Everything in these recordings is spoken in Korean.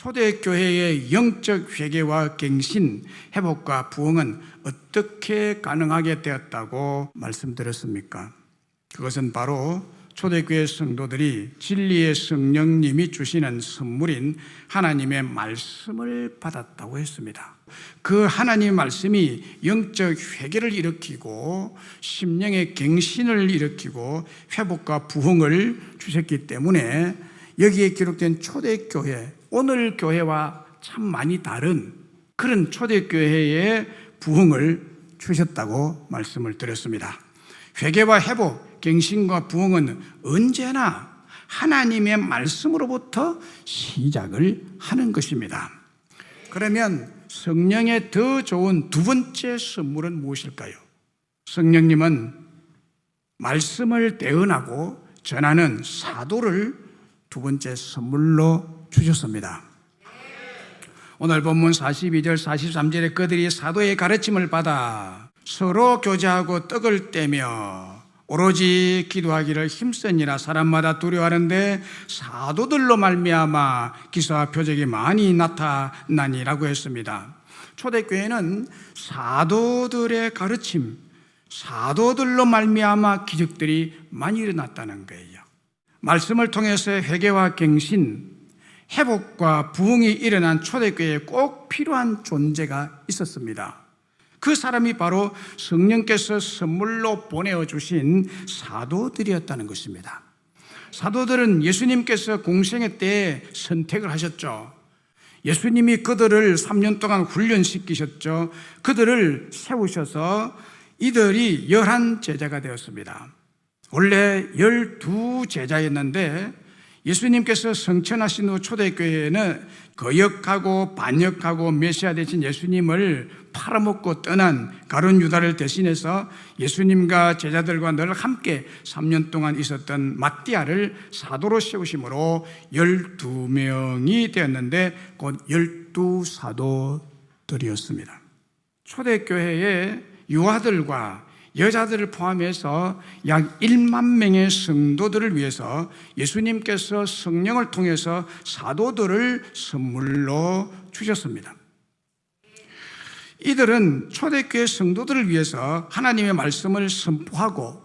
초대교회의 영적 회개와 갱신, 회복과 부흥은 어떻게 가능하게 되었다고 말씀드렸습니까? 그것은 바로 초대교회 성도들이 진리의 성령님이 주시는 선물인 하나님의 말씀을 받았다고 했습니다. 그 하나님의 말씀이 영적 회개를 일으키고 심령의 갱신을 일으키고 회복과 부흥을 주셨기 때문에 여기에 기록된 초대교회, 오늘 교회와 참 많이 다른 그런 초대교회의 부흥을 주셨다고 말씀을 드렸습니다. 회개와 회복, 갱신과 부흥은 언제나 하나님의 말씀으로부터 시작을 하는 것입니다. 그러면 성령의 더 좋은 두 번째 선물은 무엇일까요? 성령님은 말씀을 대언하고 전하는 사도를 두 번째 선물로 주셨습니다. 오늘 본문 42절 43절에 그들이 사도의 가르침을 받아 서로 교제하고 떡을 떼며 오로지 기도하기를 힘쓰니라. 사람마다 두려워하는데 사도들로 말미암아 기사와 표적이 많이 나타나니라고 했습니다. 초대교회는 사도들의 가르침, 사도들로 말미암아 기적들이 많이 일어났다는 거예요. 말씀을 통해서 회개와 갱신, 회복과 부흥이 일어난 초대교회에 꼭 필요한 존재가 있었습니다. 그 사람이 바로 성령께서 선물로 보내주신 사도들이었다는 것입니다. 사도들은 예수님께서 공생애 때 선택을 하셨죠. 예수님이 그들을 3년 동안 훈련시키셨죠. 그들을 세우셔서 이들이 11제자가 되었습니다. 원래 12제자였는데 예수님께서 성천하신 후 초대교회에는 거역하고 반역하고 메시아 되신 예수님을 팔아먹고 떠난 가룟 유다를 대신해서 예수님과 제자들과 늘 함께 3년 동안 있었던 마띠아를 사도로 세우심으로 12명이 되었는데 곧 12사도들이었습니다. 초대교회의 유아들과 여자들을 포함해서 약 1만 명의 성도들을 위해서 예수님께서 성령을 통해서 사도들을 선물로 주셨습니다. 이들은 초대교회 성도들을 위해서 하나님의 말씀을 선포하고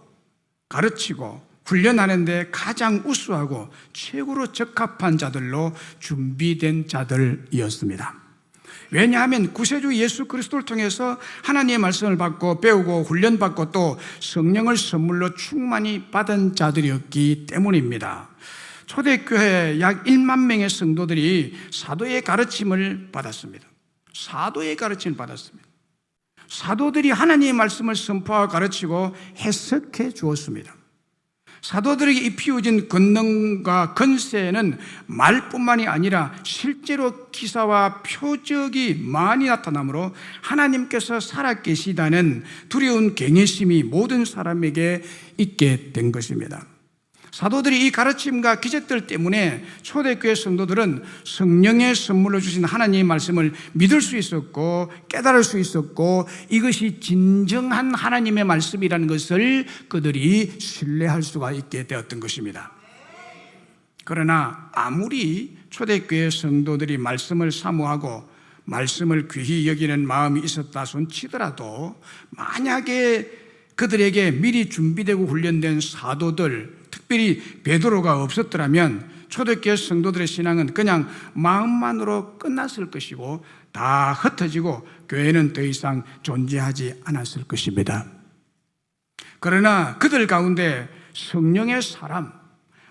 가르치고 훈련하는 데 가장 우수하고 최고로 적합한 자들로 준비된 자들이었습니다. 왜냐하면 구세주 예수 그리스도를 통해서 하나님의 말씀을 받고 배우고 훈련받고 또 성령을 선물로 충만히 받은 자들이었기 때문입니다. 초대교회 약 1만 명의 성도들이 사도의 가르침을 받았습니다. 사도의 가르침을 받았습니다. 사도들이 하나님의 말씀을 선포하고 가르치고 해석해 주었습니다. 사도들에게 입히워진 권능과 권세는 말뿐만이 아니라 실제로 기사와 표적이 많이 나타나므로 하나님께서 살아계시다는 두려운 경외심이 모든 사람에게 있게 된 것입니다. 사도들이 이 가르침과 기적들 때문에 초대교회 성도들은 성령의 선물로 주신 하나님의 말씀을 믿을 수 있었고 깨달을 수 있었고 이것이 진정한 하나님의 말씀이라는 것을 그들이 신뢰할 수가 있게 되었던 것입니다. 그러나 아무리 초대교회 성도들이 말씀을 사모하고 말씀을 귀히 여기는 마음이 있었다 손치더라도 만약에 그들에게 미리 준비되고 훈련된 사도들, 특별히 베드로가 없었더라면 초대교회 성도들의 신앙은 그냥 마음만으로 끝났을 것이고 다 흩어지고 교회는 더 이상 존재하지 않았을 것입니다. 그러나 그들 가운데 성령의 사람,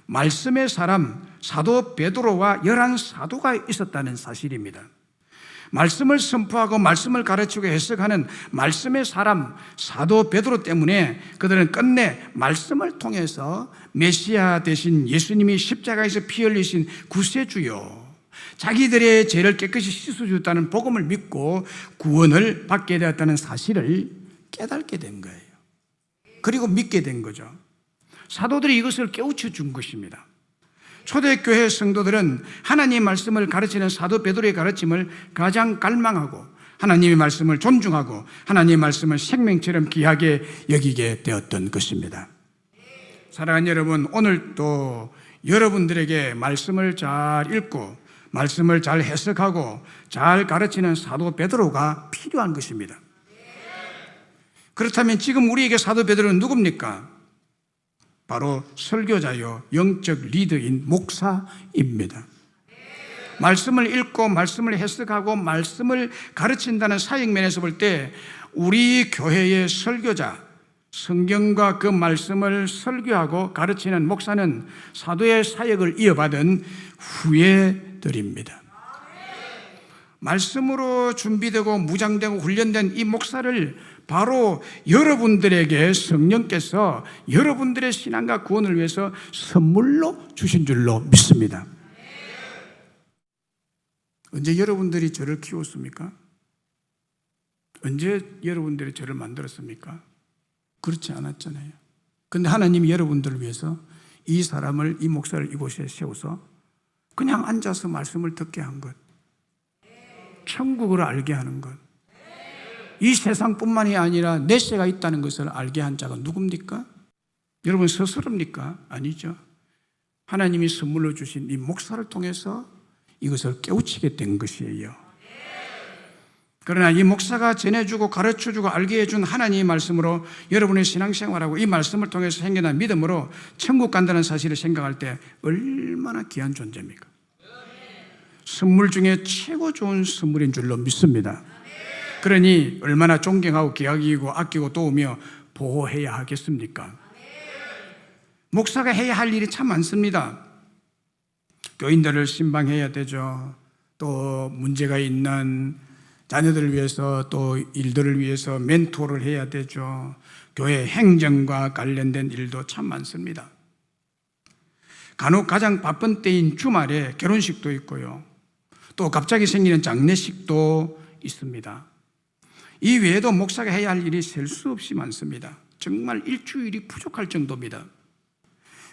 말씀의 사람, 사도 베드로와 11사도가 있었다는 사실입니다. 말씀을 선포하고 말씀을 가르치고 해석하는 말씀의 사람 사도 베드로 때문에 그들은 끝내 말씀을 통해서 메시아 되신 예수님이 십자가에서 피 흘리신 구세주요 자기들의 죄를 깨끗이 씻어주었다는 복음을 믿고 구원을 받게 되었다는 사실을 깨닫게 된 거예요. 그리고 믿게 된 거죠. 사도들이 이것을 깨우쳐 준 것입니다. 초대교회 성도들은 하나님의 말씀을 가르치는 사도 베드로의 가르침을 가장 갈망하고 하나님의 말씀을 존중하고 하나님의 말씀을 생명처럼 귀하게 여기게 되었던 것입니다. 사랑하는 여러분, 오늘도 여러분들에게 말씀을 잘 읽고 말씀을 잘 해석하고 잘 가르치는 사도 베드로가 필요한 것입니다. 그렇다면 지금 우리에게 사도 베드로는 누굽니까? 바로 설교자요 영적 리더인 목사입니다. 말씀을 읽고 말씀을 해석하고 말씀을 가르친다는 사역면에서 볼 때 우리 교회의 설교자, 성경과 그 말씀을 설교하고 가르치는 목사는 사도의 사역을 이어받은 후예들입니다. 말씀으로 준비되고 무장되고 훈련된 이 목사를 바로 여러분들에게 성령께서 여러분들의 신앙과 구원을 위해서 선물로 주신 줄로 믿습니다. 언제 여러분들이 저를 키웠습니까? 언제 여러분들이 저를 만들었습니까? 그렇지 않았잖아요. 그런데 하나님이 여러분들을 위해서 이 사람을, 이 목사를 이곳에 세워서 그냥 앉아서 말씀을 듣게 한 것, 천국을 알게 하는 것, 이 세상뿐만이 아니라 내세가 있다는 것을 알게 한 자가 누굽니까? 여러분 스스로입니까? 아니죠. 하나님이 선물로 주신 이 목사를 통해서 이것을 깨우치게 된 것이에요. 그러나 이 목사가 전해주고 가르쳐주고 알게 해준 하나님의 말씀으로 여러분의 신앙생활하고 이 말씀을 통해서 생겨난 믿음으로 천국 간다는 사실을 생각할 때 얼마나 귀한 존재입니까? 선물 중에 최고 좋은 선물인 줄로 믿습니다. 그러니 얼마나 존경하고 귀하고 아끼고 도우며 보호해야 하겠습니까? 목사가 해야 할 일이 참 많습니다. 교인들을 신방해야 되죠. 또 문제가 있는 자녀들을 위해서 또 일들을 위해서 멘토를 해야 되죠. 교회 행정과 관련된 일도 참 많습니다. 간혹 가장 바쁜 때인 주말에 결혼식도 있고요. 또 갑자기 생기는 장례식도 있습니다. 이 외에도 목사가 해야 할 일이 셀 수 없이 많습니다. 정말 일주일이 부족할 정도입니다.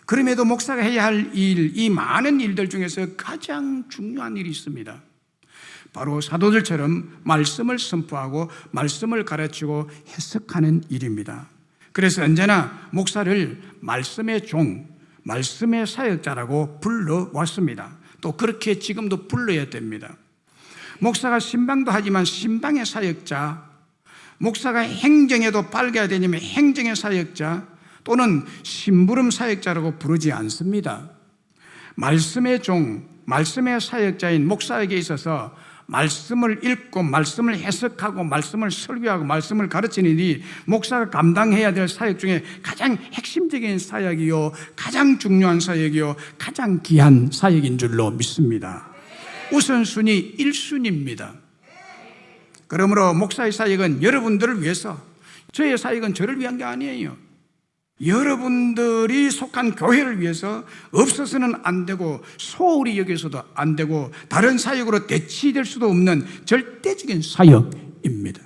그럼에도 목사가 해야 할 일, 이 많은 일들 중에서 가장 중요한 일이 있습니다. 바로 사도들처럼 말씀을 선포하고 말씀을 가르치고 해석하는 일입니다. 그래서 언제나 목사를 말씀의 종, 말씀의 사역자라고 불러왔습니다. 또 그렇게 지금도 불러야 됩니다. 목사가 신방도 하지만 신방의 사역자, 목사가 행정에도 밝아야 되냐면 행정의 사역자, 또는 심부름 사역자라고 부르지 않습니다. 말씀의 종, 말씀의 사역자인 목사에게 있어서 말씀을 읽고 말씀을 해석하고 말씀을 설교하고 말씀을 가르치는 일이 목사가 감당해야 될 사역 중에 가장 핵심적인 사역이요, 가장 중요한 사역이요, 가장 귀한 사역인 줄로 믿습니다. 우선순위 1순위입니다. 그러므로 목사의 사역은 여러분들을 위해서, 저의 사역은 저를 위한 게 아니에요. 여러분들이 속한 교회를 위해서 없어서는 안 되고 소홀히 여겨서도 안 되고 다른 사역으로 대치될 수도 없는 절대적인 사역입니다.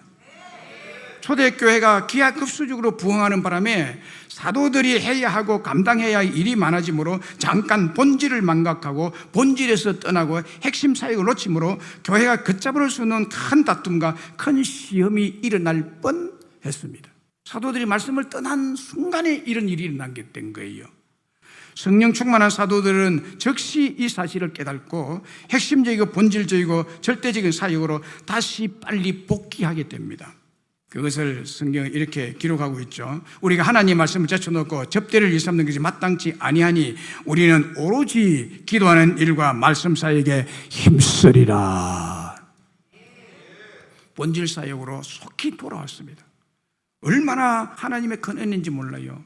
초대교회가 기하급수적으로 부흥하는 바람에 사도들이 해야 하고 감당해야 할 일이 많아지므로 잠깐 본질을 망각하고 본질에서 떠나고 핵심 사역을 놓치므로 교회가 걷잡을 수 없는 큰 다툼과 큰 시험이 일어날 뻔했습니다. 사도들이 말씀을 떠난 순간에 이런 일이 일어나게 된 거예요. 성령 충만한 사도들은 즉시 이 사실을 깨닫고 핵심적이고 본질적이고 절대적인 사역으로 다시 빨리 복귀하게 됩니다. 그것을 성경은 이렇게 기록하고 있죠. 우리가 하나님의 말씀을 제쳐놓고 접대를 일삼는 것이 마땅치 아니하니 우리는 오로지 기도하는 일과 말씀 사역에 힘쓰리라. 본질 사역으로 속히 돌아왔습니다. 얼마나 하나님의 큰 은혜인지 몰라요.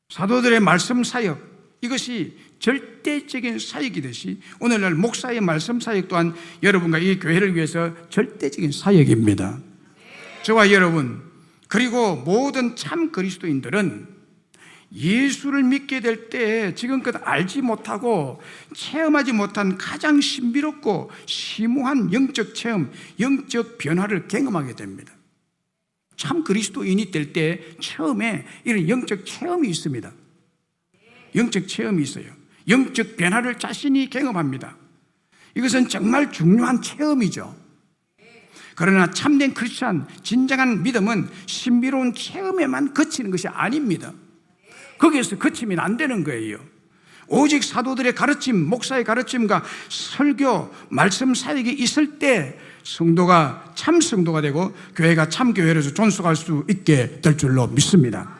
사도들의 말씀 사역, 이것이 절대적인 사역이듯이 오늘날 목사의 말씀 사역 또한 여러분과 이 교회를 위해서 절대적인 사역입니다. 저와 여러분, 그리고 모든 참 그리스도인들은 예수를 믿게 될 때 지금껏 알지 못하고 체험하지 못한 가장 신비롭고 심오한 영적 체험, 영적 변화를 경험하게 됩니다. 참 그리스도인이 될 때 처음에 이런 영적 체험이 있습니다. 영적 체험이 있어요. 영적 변화를 자신이 경험합니다. 이것은 정말 중요한 체험이죠. 그러나 참된 크리스찬, 진정한 믿음은 신비로운 체험에만 그치는 것이 아닙니다. 거기에서 그치면 안 되는 거예요. 오직 사도들의 가르침, 목사의 가르침과 설교, 말씀 사역이 있을 때 성도가 참 성도가 되고 교회가 참 교회로서 존속할 수 있게 될 줄로 믿습니다.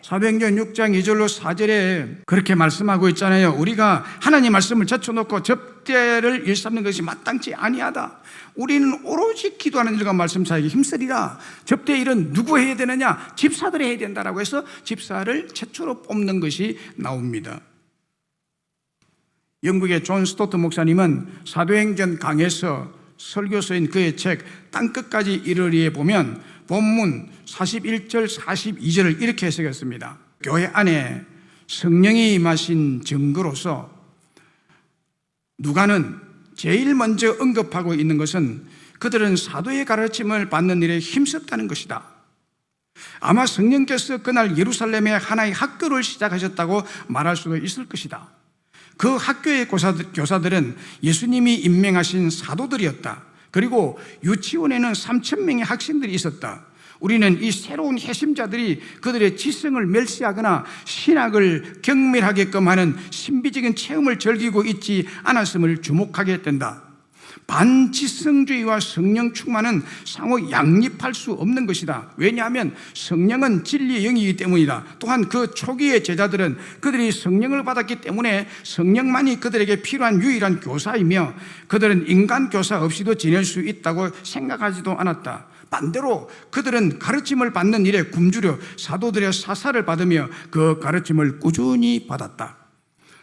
사도행전 6장 2절로 4절에 그렇게 말씀하고 있잖아요. 우리가 하나님 말씀을 제쳐놓고 접대를 일삼는 것이 마땅치 아니하다. 우리는 오로지 기도하는 일과 말씀 사역에 힘쓰리라. 접대 일은 누구 해야 되느냐? 집사들이 해야 된다라고 해서 집사를 최초로 뽑는 것이 나옵니다. 영국의 존 스토트 목사님은 사도행전 강에서 설교서인 그의 책 땅끝까지 이르리에 보면 본문 41절 42절을 이렇게 해석했습니다. 교회 안에 성령이 임하신 증거로서 누가는 제일 먼저 언급하고 있는 것은 그들은 사도의 가르침을 받는 일에 힘썼다는 것이다. 아마 성령께서 그날 예루살렘에 하나의 학교를 시작하셨다고 말할 수도 있을 것이다. 그 학교의 교사들은 예수님이 임명하신 사도들이었다. 그리고 유치원에는 3,000명의 학생들이 있었다. 우리는 이 새로운 핵심자들이 그들의 지성을 멸시하거나 신학을 경멸하게끔 하는 신비적인 체험을 즐기고 있지 않았음을 주목하게 된다. 반지성주의와 성령 충만은 상호 양립할 수 없는 것이다. 왜냐하면 성령은 진리의 영이기 때문이다. 또한 그 초기의 제자들은 그들이 성령을 받았기 때문에 성령만이 그들에게 필요한 유일한 교사이며 그들은 인간 교사 없이도 지낼 수 있다고 생각하지도 않았다. 반대로 그들은 가르침을 받는 일에 굶주려 사도들의 사사를 받으며 그 가르침을 꾸준히 받았다.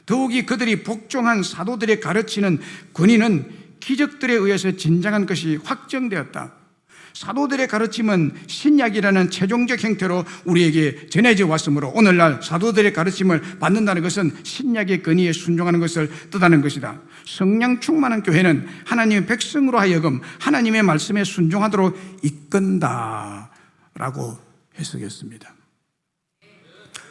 더욱이 그들이 복종한 사도들의 가르치는 권위는 기적들에 의해서 진정한 것이 확정되었다. 사도들의 가르침은 신약이라는 최종적 형태로 우리에게 전해져 왔으므로 오늘날 사도들의 가르침을 받는다는 것은 신약의 권위에 순종하는 것을 뜻하는 것이다. 성령 충만한 교회는 하나님의 백성으로 하여금 하나님의 말씀에 순종하도록 이끈다 라고 해석했습니다.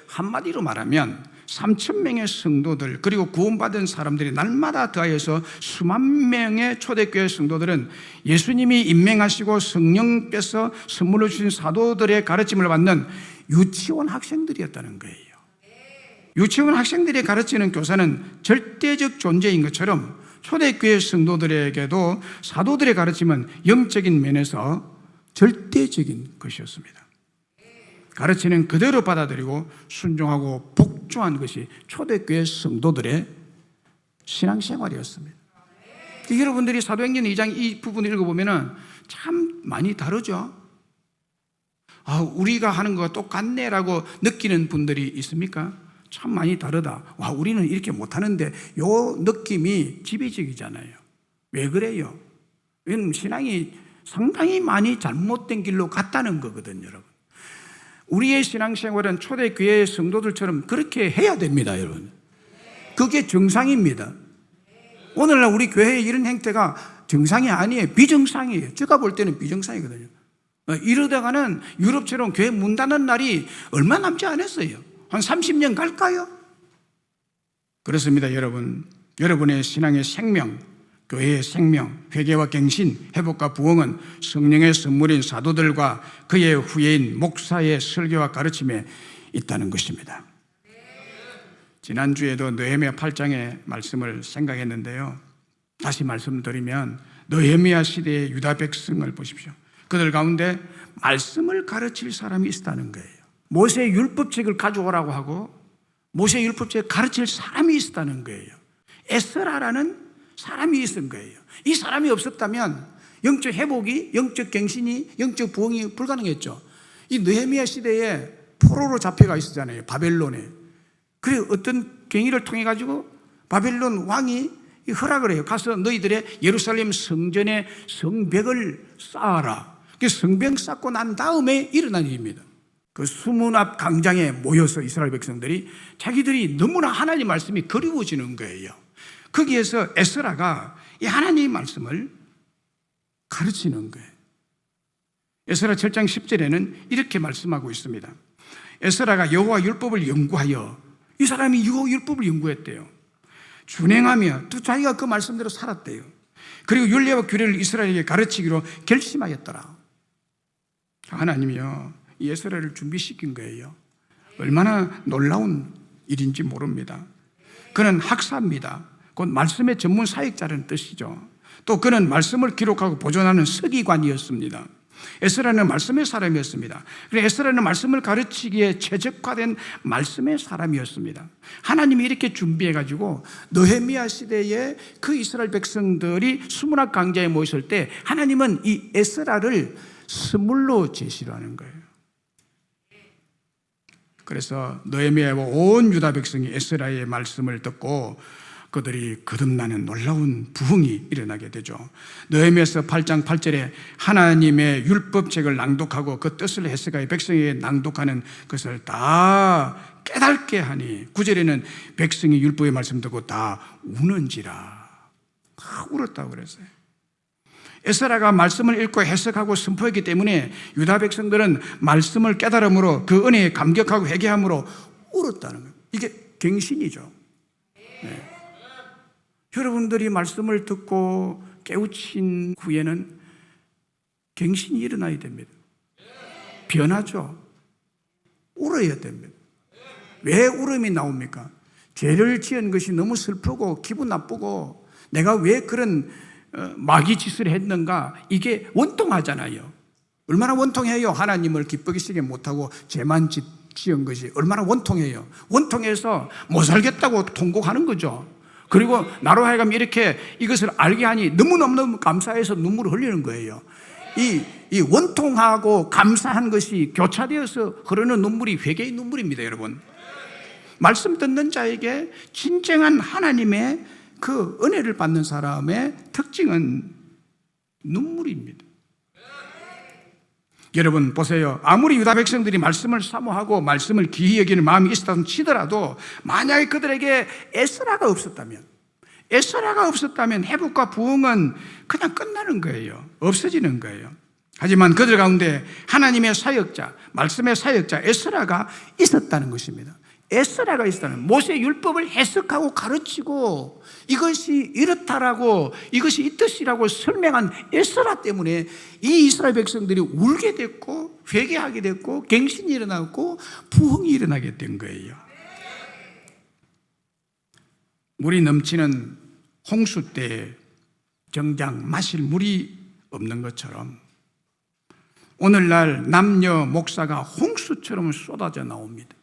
한마디로 말하면 3,000명의 성도들 그리고 구원받은 사람들이 날마다 더하여서 수만 명의 초대교회 성도들은 예수님이 임명하시고 성령께서 선물로 주신 사도들의 가르침을 받는 유치원 학생들이었다는 거예요. 유치원 학생들이 가르치는 교사는 절대적 존재인 것처럼 초대교회 성도들에게도 사도들의 가르침은 영적인 면에서 절대적인 것이었습니다. 가르치는 그대로 받아들이고 순종하고 복종한 것이 초대교회 성도들의 신앙생활이었습니다. 여러분들이 사도행전 2장 이 부분을 읽어보면 참 많이 다르죠. 우리가 하는 거가 똑같네라고 느끼는 분들이 있습니까? 참 많이 다르다. 우리는 이렇게 못하는데 요 느낌이 지배적이잖아요. 왜 그래요? 이건 신앙이 상당히 많이 잘못된 길로 갔다는 거거든요, 여러분. 우리의 신앙생활은 초대교회 성도들처럼 그렇게 해야 됩니다, 여러분. 그게 정상입니다. 오늘날 우리 교회의 이런 행태가 정상이 아니에요. 비정상이에요. 제가 볼 때는 비정상이거든요. 이러다가는 유럽처럼 교회 문 닫는 날이 얼마 남지 않았어요. 한 30년 갈까요? 그렇습니다, 여러분. 여러분의 신앙의 생명, 교회의 생명, 회개와 갱신, 회복과 부흥은 성령의 선물인 사도들과 그의 후예인 목사의 설교와 가르침에 있다는 것입니다. 지난주에도 느헤미야 8장의 말씀을 생각했는데요. 다시 말씀드리면 느헤미야 시대의 유다 백성을 보십시오. 그들 가운데 말씀을 가르칠 사람이 있었다는 거예요. 모세의 율법책을 가져오라고 하고 모세의 율법책을 가르칠 사람이 있었다는 거예요. 에스라라는 사람이 있은 거예요. 이 사람이 없었다면 영적 회복이, 영적 갱신이, 영적 부흥이 불가능했죠. 이 느헤미야 시대에 포로로 잡혀가 있었잖아요. 바벨론에. 그래 어떤 경위를 통해 가지고 바벨론 왕이 허락을 해요. 가서 너희들의 예루살렘 성전에 성벽을 쌓아라. 성벽 쌓고 난 다음에 일어난 일입니다. 그 수문 앞 광장에 모여서 이스라엘 백성들이 자기들이 너무나 하나님 말씀이 그리워지는 거예요. 거기에서 에스라가 이 하나님의 말씀을 가르치는 거예요. 에스라 7장 10절에는 이렇게 말씀하고 있습니다. 에스라가 여호와 율법을 연구하여, 이 사람이 여호와 율법을 연구했대요. 준행하며 또 자기가 그 말씀대로 살았대요. 그리고 율례와 규례를 이스라엘에게 가르치기로 결심하였더라. 하나님이요, 이 에스라를 준비시킨 거예요. 얼마나 놀라운 일인지 모릅니다. 그는 학사입니다. 곧 말씀의 전문 사역자라는 뜻이죠. 또 그는 말씀을 기록하고 보존하는 서기관이었습니다. 에스라는 말씀의 사람이었습니다. 그래서 에스라는 말씀을 가르치기에 최적화된 말씀의 사람이었습니다. 하나님이 이렇게 준비해가지고 느헤미야 시대에 그 이스라엘 백성들이 수문학 강좌에 모였을 때 하나님은 이 에스라를 스물로 제시를 하는 거예요. 그래서 느헤미야와 온 유다 백성이 에스라의 말씀을 듣고 그들이 거듭나는 놀라운 부흥이 일어나게 되죠. 느헤미야서 8장 8절에 하나님의 율법책을 낭독하고 그 뜻을 해석하여 백성에게 낭독하는 것을 다 깨닫게 하니 9절에는 백성이 율법의 말씀 듣고 다 우는지라. 다 울었다고 그랬어요. 에스라가 말씀을 읽고 해석하고 선포했기 때문에 유다 백성들은 말씀을 깨달음으로 그 은혜에 감격하고 회개함으로 울었다는 거예요. 이게 갱신이죠. 네. 여러분들이 말씀을 듣고 깨우친 후에는 갱신이 일어나야 됩니다. 변하죠. 울어야 됩니다. 왜 울음이 나옵니까? 죄를 지은 것이 너무 슬프고 기분 나쁘고 내가 왜 그런 마귀 짓을 했는가, 이게 원통하잖아요. 얼마나 원통해요. 하나님을 기쁘게 쓰게 못하고 죄만 지은 것이 얼마나 원통해요. 원통해서 못 살겠다고 통곡하는 거죠. 그리고 나로 하여금 이렇게 이것을 알게 하니 너무너무 감사해서 눈물을 흘리는 거예요. 이 원통하고 감사한 것이 교차되어서 흐르는 눈물이 회개의 눈물입니다, 여러분. 말씀 듣는 자에게 진정한 하나님의 그 은혜를 받는 사람의 특징은 눈물입니다. 여러분 보세요. 아무리 유다 백성들이 말씀을 사모하고 말씀을 귀히 여기는 마음이 있었다 치더라도 만약에 그들에게 에스라가 없었다면 회복과 부흥은 그냥 끝나는 거예요. 없어지는 거예요. 하지만 그들 가운데 하나님의 사역자, 말씀의 사역자 에스라가 있었다는 것입니다. 에스라가 있었다는, 모세 율법을 해석하고 가르치고 이것이 이렇다라고, 이것이 이 뜻이라고 설명한 에스라 때문에 이 이스라엘 백성들이 울게 됐고 회개하게 됐고 갱신이 일어나고 부흥이 일어나게 된 거예요. 물이 넘치는 홍수 때 정작 마실 물이 없는 것처럼 오늘날 남녀 목사가 홍수처럼 쏟아져 나옵니다.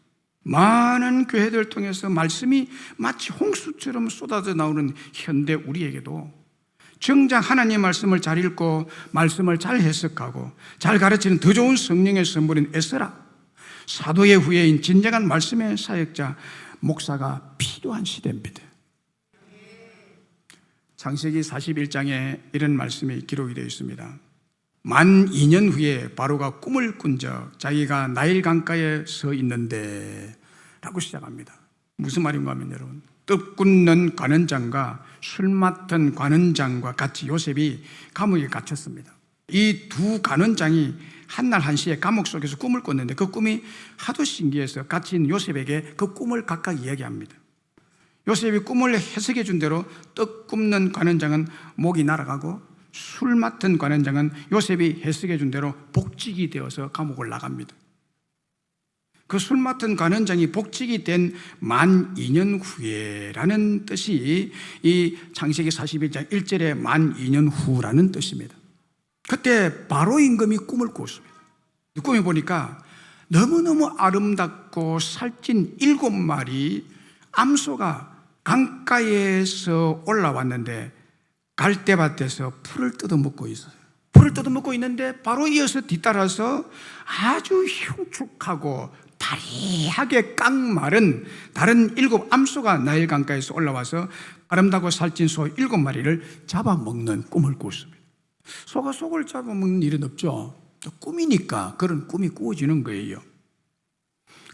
많은 교회들 통해서 말씀이 마치 홍수처럼 쏟아져 나오는 현대 우리에게도 정작 하나님의 말씀을 잘 읽고 말씀을 잘 해석하고 잘 가르치는 더 좋은 성령의 선물인 에스라, 사도의 후예인 진정한 말씀의 사역자 목사가 필요한 시대입니다. 창세기 41장에 이런 말씀이 기록이 되어 있습니다. 만 2년 후에 바로가 꿈을 꾼 적 자기가 나일 강가에 서 있는데 라고 시작합니다. 무슨 말인가 하면 여러분, 떡 굽는 관원장과 술 맡은 관원장과 같이 요셉이 감옥에 갇혔습니다. 이 두 관원장이 한날 한시에 감옥 속에서 꿈을 꿨는데 그 꿈이 하도 신기해서 갇힌 요셉에게 그 꿈을 각각 이야기합니다. 요셉이 꿈을 해석해 준 대로 떡 굽는 관원장은 목이 날아가고 술 맡은 관원장은 요셉이 해석해 준 대로 복직이 되어서 감옥을 나갑니다. 그 술 맡은 관원장이 복직이 된 만 2년 후에라는 뜻이 이 창세기 41장 1절에 만 2년 후라는 뜻입니다. 그때 바로 임금이 꿈을 꿨습니다. 꿈에 보니까 너무너무 아름답고 살찐 7마리 암소가 강가에서 올라왔는데 갈대밭에서 풀을 뜯어먹고 있어요. 풀을 뜯어먹고 있는데 바로 이어서 뒤따라서 아주 흉측하고 다리하게 깡마른 다른 7 암소가 나일 강가에서 올라와서 아름답고 살찐 소 7마리를 잡아먹는 꿈을 꿨습니다. 소가 속을 잡아먹는 일은 없죠. 꿈이니까 그런 꿈이 꾸어지는 거예요.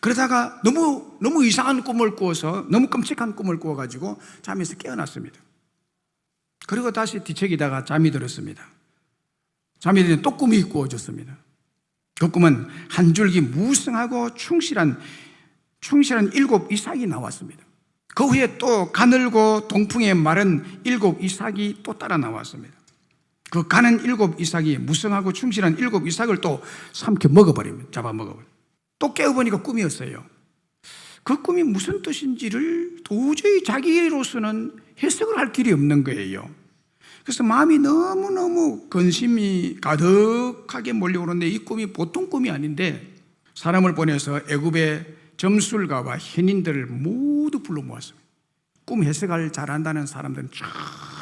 그러다가 너무 이상한 꿈을 꾸어서 너무 끔찍한 꿈을 꾸어가지고 잠에서 깨어났습니다. 그리고 다시 뒤척이다가 잠이 들었습니다. 잠이 들면 또 꿈이 꾸어졌습니다. 그 꿈은 한 줄기 무성하고 충실한 7 이삭이 나왔습니다. 그 후에 또 가늘고 동풍에 마른 7 이삭이 또 따라 나왔습니다. 그 가는 7 이삭이 무성하고 충실한 7 이삭을 또 삼켜 먹어버립니다. 잡아먹어버립니다. 또 깨어보니까 꿈이었어요. 그 꿈이 무슨 뜻인지를 도저히 자기로서는 해석을 할 길이 없는 거예요. 그래서 마음이 너무너무 근심이 가득하게 몰려오는데 이 꿈이 보통 꿈이 아닌데 사람을 보내서 애굽의 점술가와 현인들을 모두 불러 모았습니다. 꿈 해석을 잘한다는 사람들은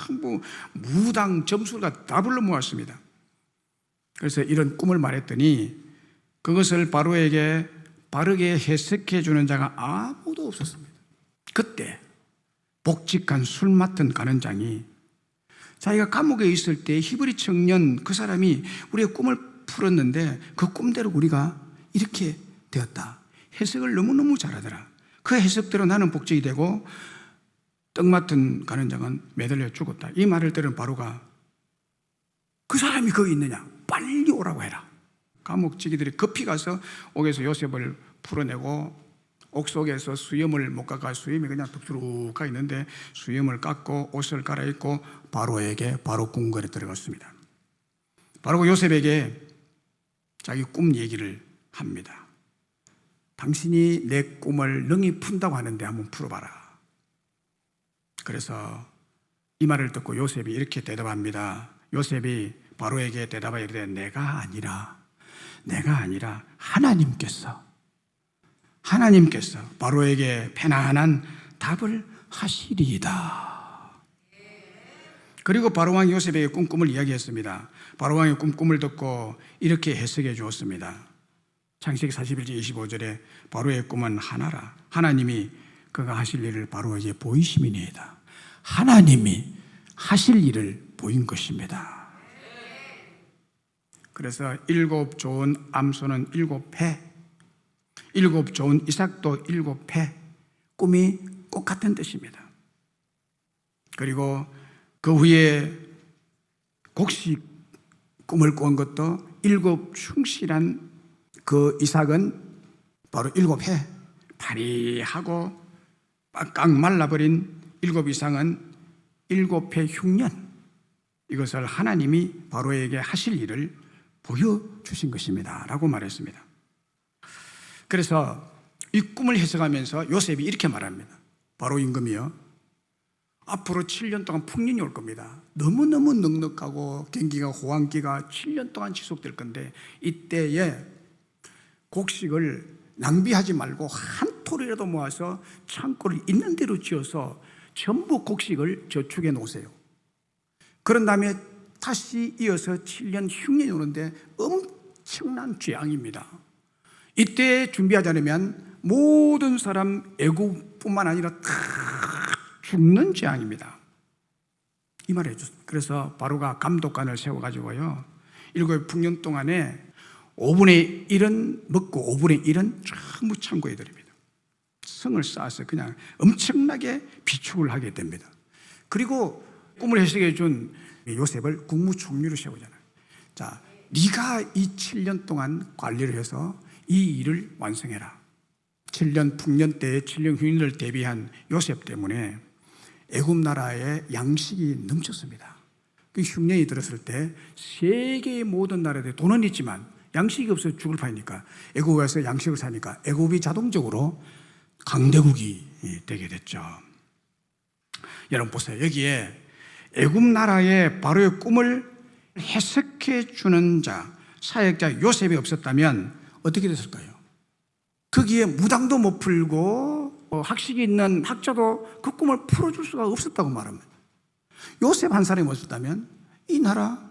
전부 무당 점술가 다 불러 모았습니다. 그래서 이런 꿈을 말했더니 그것을 바로에게 바르게 해석해 주는 자가 아무도 없었습니다. 그때 복직한 술 맡은 간원장이 자기가 감옥에 있을 때 히브리 청년 그 사람이 우리의 꿈을 풀었는데 그 꿈대로 우리가 이렇게 되었다. 해석을 너무너무 잘하더라. 그 해석대로 나는 복직이 되고 떡 맡은 간원장은 매달려 죽었다. 이 말을 들은 바로가 그 사람이 거기 있느냐? 빨리 오라고 해라. 감옥지기들이 급히 가서 옥에서 요셉을 풀어내고 옥 속에서 수염을 못 깎아 수염이 그냥 뚝뚝하게 있는데 수염을 깎고 옷을 갈아입고 바로에게 바로 궁궐에 들어갔습니다. 바로가 요셉에게 자기 꿈 얘기를 합니다. 당신이 내 꿈을 능히 푼다고 하는데 한번 풀어봐라. 그래서 이 말을 듣고 요셉이 이렇게 대답합니다. 요셉이 바로에게 대답하여 이르되 내가 아니라 하나님께서 바로에게 편안한 답을 하시리이다. 그리고 바로왕이 요셉에게 꿈을 이야기했습니다. 바로왕의 꿈을 듣고 이렇게 해석해 주었습니다. 창세기 41장 25절에 바로의 꿈은 하나라. 하나님이 그가 하실 일을 바로에게 보이심이니이다. 하나님이 하실 일을 보인 것입니다. 그래서 7 좋은 암소는 7회, 7 좋은 이삭도 7회, 꿈이 꼭 같은 뜻입니다. 그리고 그 후에 곡식 꿈을 꾼 것도 7 충실한 그 이삭은 바로 7회, 파리하고 빡 말라버린 7 이상은 7회 흉년, 이것을 하나님이 바로에게 하실 일을 보여주신 것입니다 라고 말했습니다. 그래서 이 꿈을 해석하면서 요셉이 이렇게 말합니다. 바로 임금이요, 앞으로 7년 동안 풍년이 올 겁니다. 너무너무 넉넉하고 경기가 호황기가 7년 동안 지속될 건데 이때에 곡식을 낭비하지 말고 한 톨이라도 모아서 창고를 있는 대로 지어서 전부 곡식을 저축해 놓으세요. 그런 다음에 다시 이어서 7년 흉년이 오는데 엄청난 재앙입니다. 이때 준비하지 않으면 모든 사람 애국뿐만 아니라 다 죽는 재앙입니다. 이 말을 해줬습니다. 그래서 바로가 감독관을 세워가지고요 7 풍년 동안에 5분의 1은 먹고 5분의 1은 전부 창고에 드립니다. 성을 쌓아서 그냥 엄청나게 비축을 하게 됩니다. 그리고 꿈을 해석해 준 요셉을 국무총리로 세우잖아요. 자, 네가 이 7년 동안 관리를 해서 이 일을 완성해라. 7년 풍년 때에 7년 흉년을 대비한 요셉 때문에 애굽 나라에 양식이 넘쳤습니다. 그 흉년이 들었을 때 세계의 모든 나라들이 돈은 있지만 양식이 없어서 죽을 판이니까 애굽에 와서 양식을 사니까 애굽이 자동적으로 강대국이 되게 됐죠. 여러분 보세요. 여기에 애굽 나라의 바로의 꿈을 해석해 주는 자, 사역자 요셉이 없었다면 어떻게 됐을까요? 거기에 무당도 못 풀고 학식이 있는 학자도 그 꿈을 풀어줄 수가 없었다고 말합니다. 요셉 한 사람이 없었다면 이 나라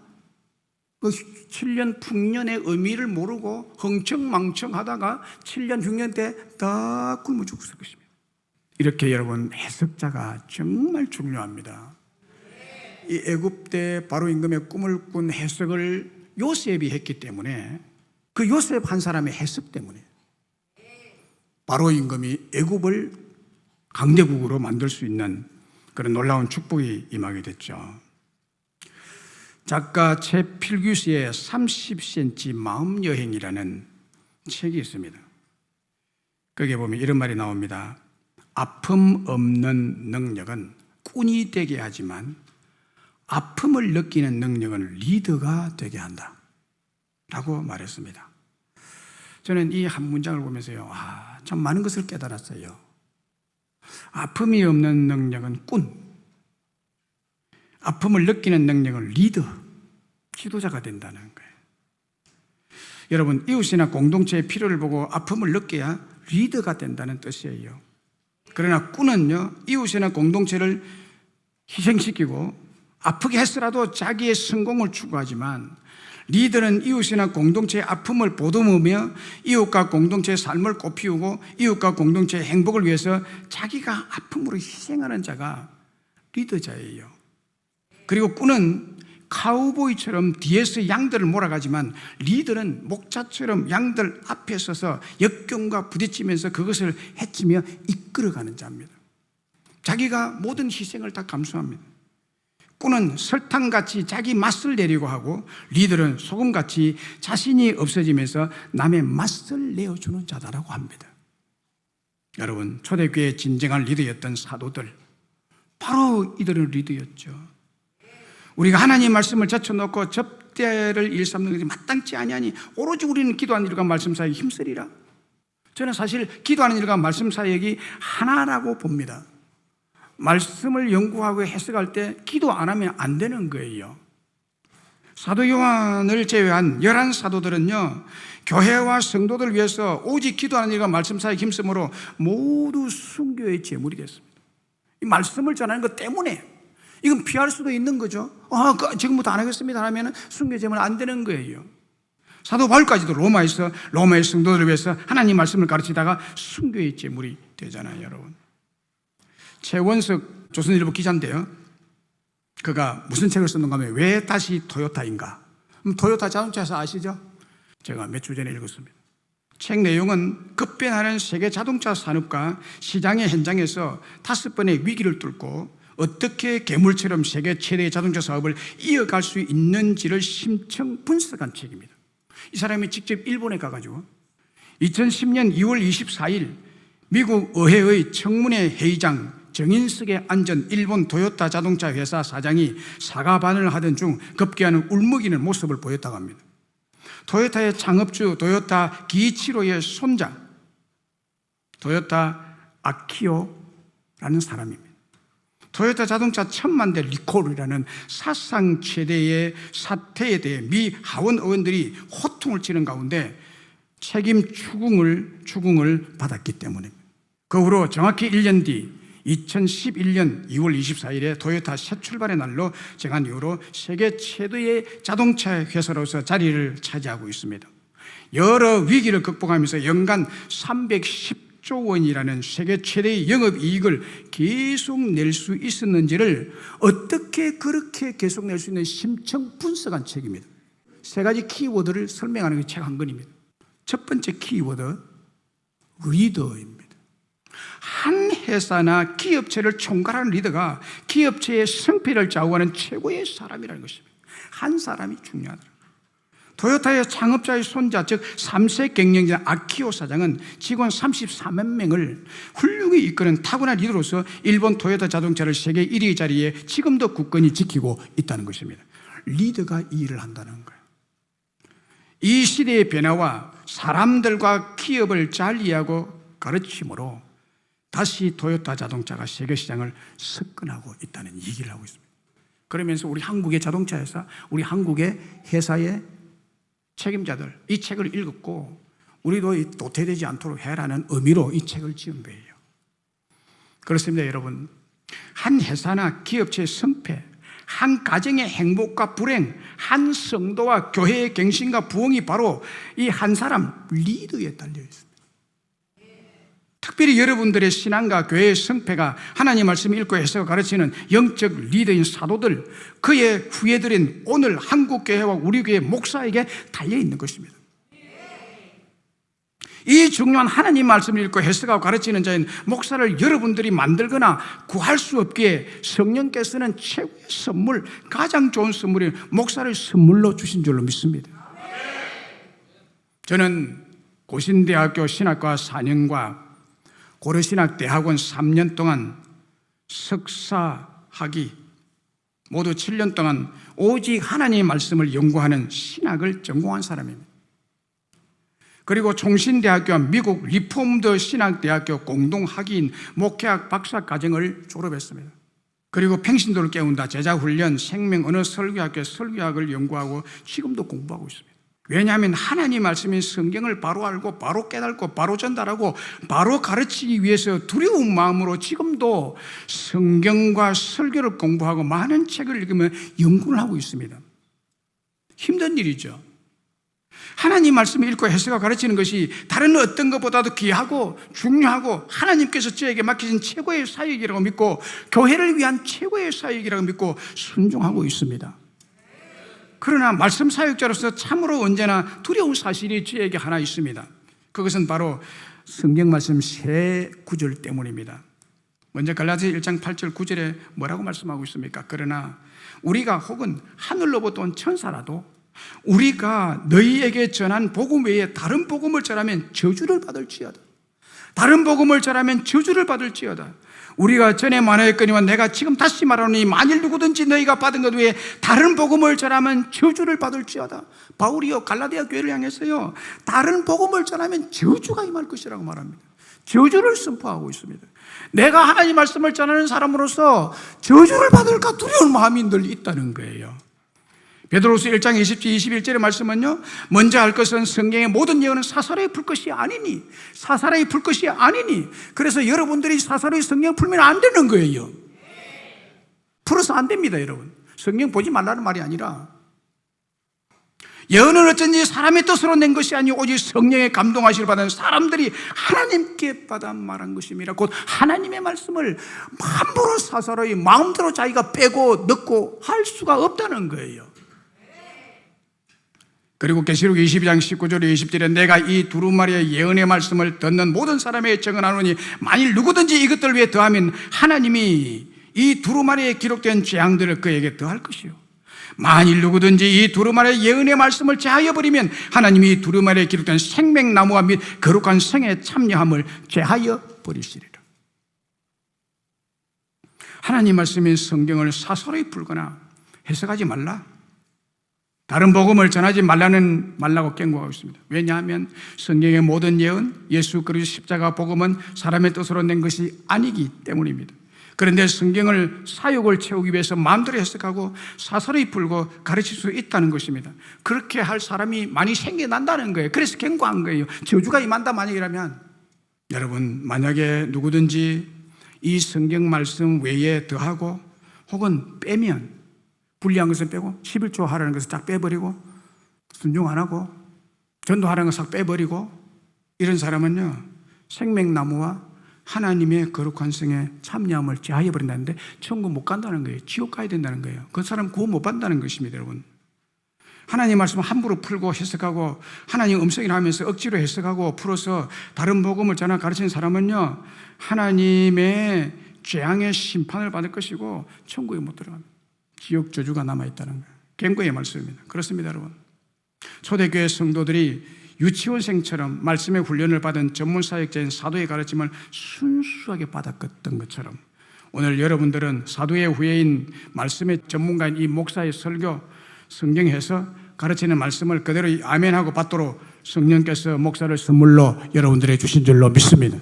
그 7년 풍년의 의미를 모르고 흥청망청하다가 7년 흉년 때 다 굶어 죽었을 것입니다. 이렇게 여러분 해석자가 정말 중요합니다. 이 애굽 때 바로 임금의 꿈을 꾼 해석을 요셉이 했기 때문에 그 요셉 한 사람의 해석 때문에 바로 임금이 애굽을 강대국으로 만들 수 있는 그런 놀라운 축복이 임하게 됐죠. 작가 최필규스의 30cm 마음여행이라는 책이 있습니다. 거기에 보면 이런 말이 나옵니다. 아픔 없는 능력은 꾼이 되게 하지만 아픔을 느끼는 능력은 리더가 되게 한다 라고 말했습니다. 저는 이 한 문장을 보면서요, 참 많은 것을 깨달았어요. 아픔이 없는 능력은 꾼, 아픔을 느끼는 능력은 리더, 지도자가 된다는 거예요. 여러분, 이웃이나 공동체의 필요를 보고 아픔을 느껴야 리더가 된다는 뜻이에요. 그러나 꾼은요, 이웃이나 공동체를 희생시키고 아프게 했으라도 자기의 성공을 추구하지만, 리더는 이웃이나 공동체의 아픔을 보듬으며 이웃과 공동체의 삶을 꽃피우고 이웃과 공동체의 행복을 위해서 자기가 아픔으로 희생하는 자가 리더자예요. 그리고 꾼은 카우보이처럼 뒤에서 양들을 몰아가지만, 리더는 목자처럼 양들 앞에 서서 역경과 부딪히면서 그것을 헤치며 이끌어가는 자입니다. 자기가 모든 희생을 다 감수합니다. 꾼은 설탕같이 자기 맛을 내려고 하고, 리더는 소금같이 자신이 없어지면서 남의 맛을 내어주는 자다라고 합니다. 여러분, 초대교회의 진정한 리더였던 사도들, 바로 이들은 리더였죠. 우리가 하나님의 말씀을 제쳐놓고 접대를 일삼는 것이 마땅치 아니하니 오로지 우리는 기도하는 일과 말씀 사역에 힘쓰리라. 저는 사실 기도하는 일과 말씀 사역이 하나라고 봅니다. 말씀을 연구하고 해석할 때 기도 안 하면 안 되는 거예요. 사도 요한을 제외한 11사도들은요, 교회와 성도들을 위해서 오직 기도하는 일과 말씀 사역에 힘쓰므로 모두 순교의 제물이 됐습니다. 이 말씀을 전하는 것 때문에. 이건 피할 수도 있는 거죠. 지금부터 안 하겠습니다 하면 순교 제물 안 되는 거예요. 사도 바울까지도 로마에서 로마의 성도들을 위해서 하나님 말씀을 가르치다가 순교의 제물이 되잖아요, 여러분. 최원석 조선일보 기자인데요, 그가 무슨 책을 썼는가 하면 왜 다시 토요타인가? 토요타 자동차에서 아시죠? 제가 몇 주 전에 읽었습니다. 책 내용은 급변하는 세계 자동차 산업과 시장의 현장에서 5번의 위기를 뚫고 어떻게 괴물처럼 세계 최대의 자동차 사업을 이어갈 수 있는지를 심층 분석한 책입니다. 이 사람이 직접 일본에 가가지고 2010년 2월 24일 미국 의회의 청문회 회의장 정인석에 앉은 일본 도요타 자동차 회사 사장이 사과반을 하던 중 급기야는 울먹이는 모습을 보였다고 합니다. 도요타의 창업주 도요타 기이치로의 손자 도요타 아키오라는 사람입니다. 토요타 자동차 1000만 대 리콜이라는 사상 최대의 사태에 대해 미 하원 의원들이 호통을 치는 가운데 책임 추궁을 받았기 때문입니다. 그 후로 정확히 1년 뒤 2011년 2월 24일에 토요타 새 출발의 날로 정한 이후로 세계 최대의 자동차 회사로서 자리를 차지하고 있습니다. 여러 위기를 극복하면서 연간 310조 원이라는 세계 최대의 영업이익을 계속 낼 수 있었는지를 어떻게 그렇게 계속 낼 수 있는 심층 분석한 책입니다. 세 가지 키워드를 설명하는 게 책 한 권입니다. 첫 번째 키워드, 리더입니다. 한 회사나 기업체를 총괄하는 리더가 기업체의 성패를 좌우하는 최고의 사람이라는 것입니다. 한 사람이 중요하다. 토요타의 창업자의 손자, 즉 3세 경영자 아키오 사장은 직원 34만 명을 훌륭히 이끄는 타고난 리더로서 일본 토요타 자동차를 세계 1위 자리에 지금도 굳건히 지키고 있다는 것입니다. 리더가 이 일을 한다는 거예요. 이 시대의 변화와 사람들과 기업을 잘 이해하고 가르침으로 다시 토요타 자동차가 세계 시장을 석권하고 있다는 얘기를 하고 있습니다. 그러면서 우리 한국의 자동차 회사, 우리 한국의 회사의 책임자들 이 책을 읽었고 우리도 도태되지 않도록 해라는 의미로 이 책을 지은 거예요. 그렇습니다, 여러분. 한 회사나 기업체의 성패, 한 가정의 행복과 불행, 한 성도와 교회의 갱신과 부흥이 바로 이 한 사람 리더에 달려 있습니다. 특별히 여러분들의 신앙과 교회의 성패가 하나님 말씀을 읽고 해서 가르치는 영적 리더인 사도들, 그의 후예들인 오늘 한국교회와 우리 교회 목사에게 달려있는 것입니다. 이 중요한 하나님 말씀을 읽고 해석하고 가르치는 자인 목사를 여러분들이 만들거나 구할 수 없기에 성령께서는 최고의 선물, 가장 좋은 선물인 목사를 선물로 주신 줄로 믿습니다. 저는 고신대학교 신학과 4년과 고려신학대학원 3년 동안 석사학위 모두 7년 동안 오직 하나님의 말씀을 연구하는 신학을 전공한 사람입니다. 그리고 총신대학교와 미국 리폼드 신학대학교 공동학위인 목회학 박사과정을 졸업했습니다. 그리고 평신도를 깨운다 제자훈련 생명언어 설교학교 설교학을 연구하고 지금도 공부하고 있습니다. 왜냐하면 하나님 말씀인 성경을 바로 알고 바로 깨닫고 바로 전달하고 바로 가르치기 위해서 두려운 마음으로 지금도 성경과 설교를 공부하고 많은 책을 읽으며 연구를 하고 있습니다. 힘든 일이죠. 하나님 말씀을 읽고 해석하고 가르치는 것이 다른 어떤 것보다도 귀하고 중요하고 하나님께서 저에게 맡기신 최고의 사역이라고 믿고 교회를 위한 최고의 사역이라고 믿고 순종하고 있습니다. 그러나 말씀 사역자로서 참으로 언제나 두려운 사실이 저에게 하나 있습니다. 그것은 바로 성경 말씀 세 구절 때문입니다. 먼저 갈라디아 1장 8절 9절에 뭐라고 말씀하고 있습니까? 그러나 우리가 혹은 하늘로부터 온 천사라도 우리가 너희에게 전한 복음 외에 다른 복음을 전하면 저주를 받을지어다. 다른 복음을 전하면 저주를 받을지어다. 우리가 전에 말하였거니와 내가 지금 다시 말하노니 만일 누구든지 너희가 받은 것 외에 다른 복음을 전하면 저주를 받을지어다. 바울이요 갈라디아 교회를 향해서요 다른 복음을 전하면 저주가 임할 것이라고 말합니다. 저주를 선포하고 있습니다. 내가 하나님 말씀을 전하는 사람으로서 저주를 받을까 두려운 마음이 늘 있다는 거예요. 베드로후서 1장 20절 21절의 말씀은요 먼저 할 것은 성경의 모든 예언은 사사로이 풀 것이 아니니 사사로이 풀 것이 아니니 그래서 여러분들이 사사로이 성경을 풀면 안 되는 거예요. 풀어서 안 됩니다. 여러분 성경 보지 말라는 말이 아니라 예언은 어쩐지 사람의 뜻으로 낸 것이 아니고 오직 성령의 감동하시를 받은 사람들이 하나님께 받아 말한 것입니다. 곧 하나님의 말씀을 함부로 사사로이 마음대로 자기가 빼고 넣고 할 수가 없다는 거예요. 그리고 계시록 22장 19절에 20절에 내가 이 두루마리의 예언의 말씀을 듣는 모든 사람에게 증언하노니 만일 누구든지 이것들을 위해 더하면 하나님이 이 두루마리에 기록된 재앙들을 그에게 더할 것이요 만일 누구든지 이 두루마리의 예언의 말씀을 제하여 버리면 하나님이 이 두루마리에 기록된 생명나무와 및 거룩한 성에 참여함을 제하여 버리시리라. 하나님 말씀인 성경을 사설에 풀거나 해석하지 말라. 다른 복음을 전하지 말라고 경고하고 있습니다. 왜냐하면 성경의 모든 예언, 예수 그리스도 십자가 복음은 사람의 뜻으로 낸 것이 아니기 때문입니다. 그런데 성경을 사욕을 채우기 위해서 마음대로 해석하고 사설에 풀고 가르칠 수 있다는 것입니다. 그렇게 할 사람이 많이 생겨난다는 거예요. 그래서 경고한 거예요. 저주가 임한다 만약이라면 여러분 만약에 누구든지 이 성경 말씀 외에 더하고 혹은 빼면 불리한 것을 빼고 11조 하라는 것을 딱 빼버리고 순종 안 하고 전도하라는 것을 싹 빼버리고 이런 사람은요 생명나무와 하나님의 거룩한 성에 참여함을 제하여 버린다는데 천국 못 간다는 거예요. 지옥 가야 된다는 거예요. 그 사람 구원 못 받는다는 것입니다. 여러분 하나님 말씀을 함부로 풀고 해석하고 하나님 음성이라 하면서 억지로 해석하고 풀어서 다른 복음을 전하 가르치는 사람은요 하나님의 재앙의 심판을 받을 것이고 천국에 못 들어갑니다. 지옥 저주가 남아있다는 거예요. 경고의 말씀입니다. 그렇습니다. 여러분 초대교회 성도들이 유치원생처럼 말씀의 훈련을 받은 전문사역자인 사도의 가르침을 순수하게 받았던 것처럼 오늘 여러분들은 사도의 후예인 말씀의 전문가인 이 목사의 설교 성경에서 가르치는 말씀을 그대로 아멘하고 받도록 성령께서 목사를 선물로 여러분들에게 주신 줄로 믿습니다.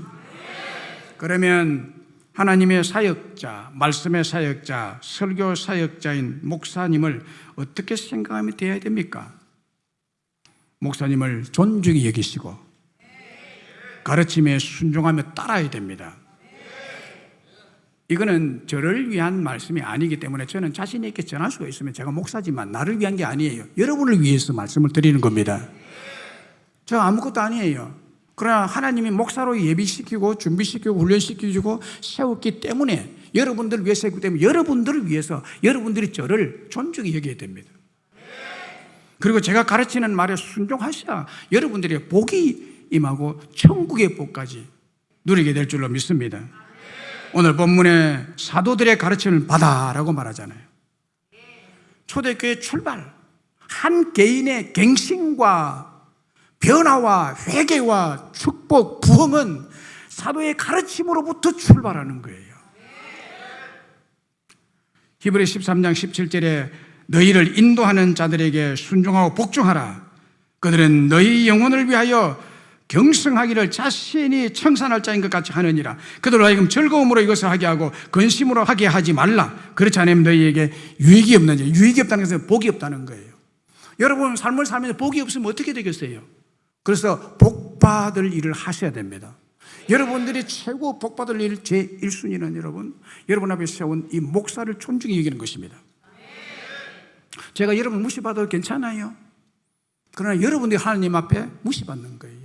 그러면 하나님의 사역자, 말씀의 사역자, 설교 사역자인 목사님을 어떻게 생각하면 되어야 됩니까? 목사님을 존중히 여기시고 가르침에 순종하며 따라야 됩니다. 이거는 저를 위한 말씀이 아니기 때문에 저는 자신 있게 전할 수가 있으면 제가 목사지만 나를 위한 게 아니에요. 여러분을 위해서 말씀을 드리는 겁니다. 저 아무것도 아니에요. 그러나 하나님이 목사로 예비시키고 준비시키고 훈련시키고 세웠기 때문에 여러분들을 위해서 했기 때문에 여러분들을 위해서 여러분들이 저를 존중히 여겨야 됩니다. 그리고 제가 가르치는 말에 순종하셔야 여러분들의 복이 임하고 천국의 복까지 누리게 될 줄로 믿습니다. 오늘 본문에 사도들의 가르침을 받아라고 말하잖아요. 초대교회 출발, 한 개인의 갱신과 변화와 회개와 축복, 부흥은 사도의 가르침으로부터 출발하는 거예요. 히브리 13장 17절에 너희를 인도하는 자들에게 순종하고 복종하라. 그들은 너희 영혼을 위하여 경성하기를 자신이 청산할 자인 것 같이 하느니라. 그들로 하여금 즐거움으로 이것을 하게 하고 근심으로 하게 하지 말라. 그렇지 않으면 너희에게 유익이 없는 자. 유익이 없다는 것은 복이 없다는 거예요. 여러분 삶을 살면서 복이 없으면 어떻게 되겠어요? 그래서 복받을 일을 하셔야 됩니다. 여러분들이 최고 복받을 일 제1순위는 여러분 앞에 세운 이 목사를 존중히 여기는 것입니다. 제가 여러분 무시받아도 괜찮아요. 그러나 여러분들이 하나님 앞에 무시받는 거예요.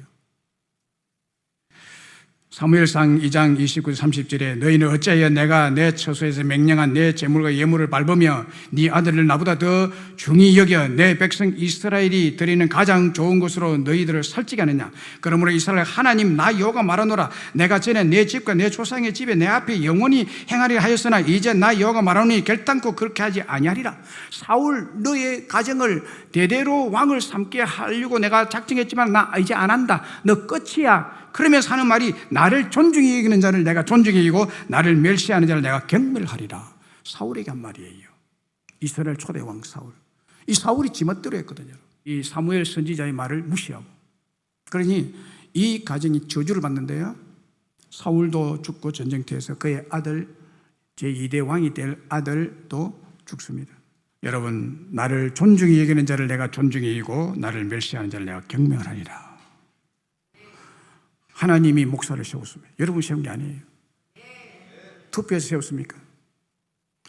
사무엘상 2장 29절 30절에 너희는 어찌하여 내가 내 처소에서 맹령한 내 제물과 예물을 밟으며 네 아들을 나보다 더 중히 여겨 내 백성 이스라엘이 드리는 가장 좋은 것으로 너희들을 살찌게 하느냐. 그러므로 이스라엘 하나님 나 여호와가 말하노라. 내가 전에 내 집과 내 조상의 집에 내 앞에 영원히 행하리라 하였으나 이제 나 여호와가 말하노니 결단코 그렇게 하지 아니하리라. 사울 너의 가정을 대대로 왕을 삼게 하려고 내가 작정했지만 나 이제 안 한다. 너 끝이야. 그러면서 하는 말이 나를 존중히 여기는 자를 내가 존중히 여기고 나를 멸시하는 자를 내가 경멸하리라. 사울에게 한 말이에요. 이스라엘 초대 왕 사울. 이 사울이 지멋대로 했거든요. 이 사무엘 선지자의 말을 무시하고. 그러니 이 가정이 저주를 받는데요. 사울도 죽고 전쟁터에서 그의 아들 제2대 왕이 될 아들도 죽습니다. 여러분 나를 존중히 여기는 자를 내가 존중히 여기고 나를 멸시하는 자를 내가 경멸하리라. 하나님이 목사를 세웠습니다. 여러분 세운 게 아니에요. 투표해서 세웠습니까?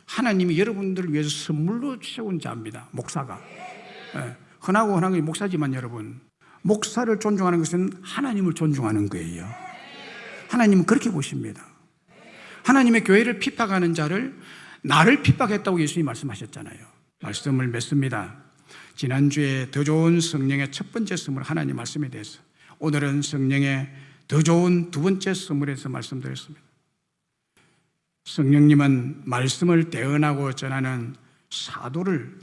하나님이 여러분들을 위해서 선물로 세운 자입니다. 목사가. 흔하고 흔한 게 목사지만 여러분 목사를 존중하는 것은 하나님을 존중하는 거예요. 하나님은 그렇게 보십니다. 하나님의 교회를 핍박하는 자를 나를 핍박했다고 예수님이 말씀하셨잖아요. 말씀을 맺습니다. 지난주에 더 좋은 성령의 첫 번째 선물 하나님 말씀에 대해서, 오늘은 성령의 더 좋은 두 번째 선물에 대해서 말씀드렸습니다. 성령님은 말씀을 대언하고 전하는 사도를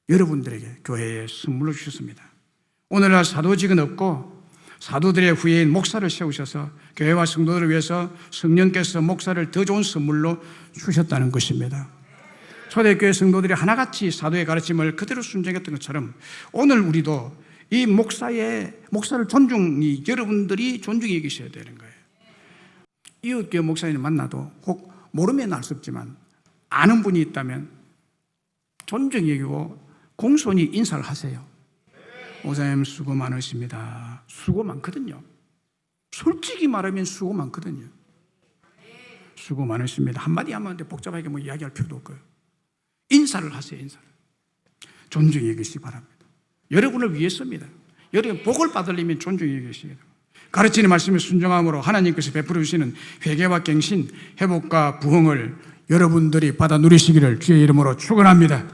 여러분들에게 교회에 선물로 주셨습니다. 오늘날 사도직은 없고 사도들의 후예인 목사를 세우셔서 교회와 성도들을 위해서 성령께서 목사를 더 좋은 선물로 주셨다는 것입니다. 초대교회 성도들이 하나같이 사도의 가르침을 그대로 순종했던 것처럼 오늘 우리도 이 목사를 존중히 여러분들이 존중히 여기셔야 되는 거예요. 이웃교회 목사님을 만나도 혹 모르면 알 수 없지만 아는 분이 있다면 존중히 여기고 공손히 인사를 하세요. 목사님 수고 많으십니다. 수고 많거든요. 솔직히 말하면 수고 많거든요. 수고 많으십니다. 한마디 하면 복잡하게 뭐 이야기할 필요도 없고요. 인사를 하세요. 인사를. 존중히 여기시기 바랍니다. 여러분을 위해서입니다. 여러분 복을 받으려면 존중히 여기시기 바랍니다. 가르치는 말씀에 순종함으로 하나님께서 베풀어 주시는 회개와 갱신, 회복과 부흥을 여러분들이 받아 누리시기를 주의 이름으로 축원합니다.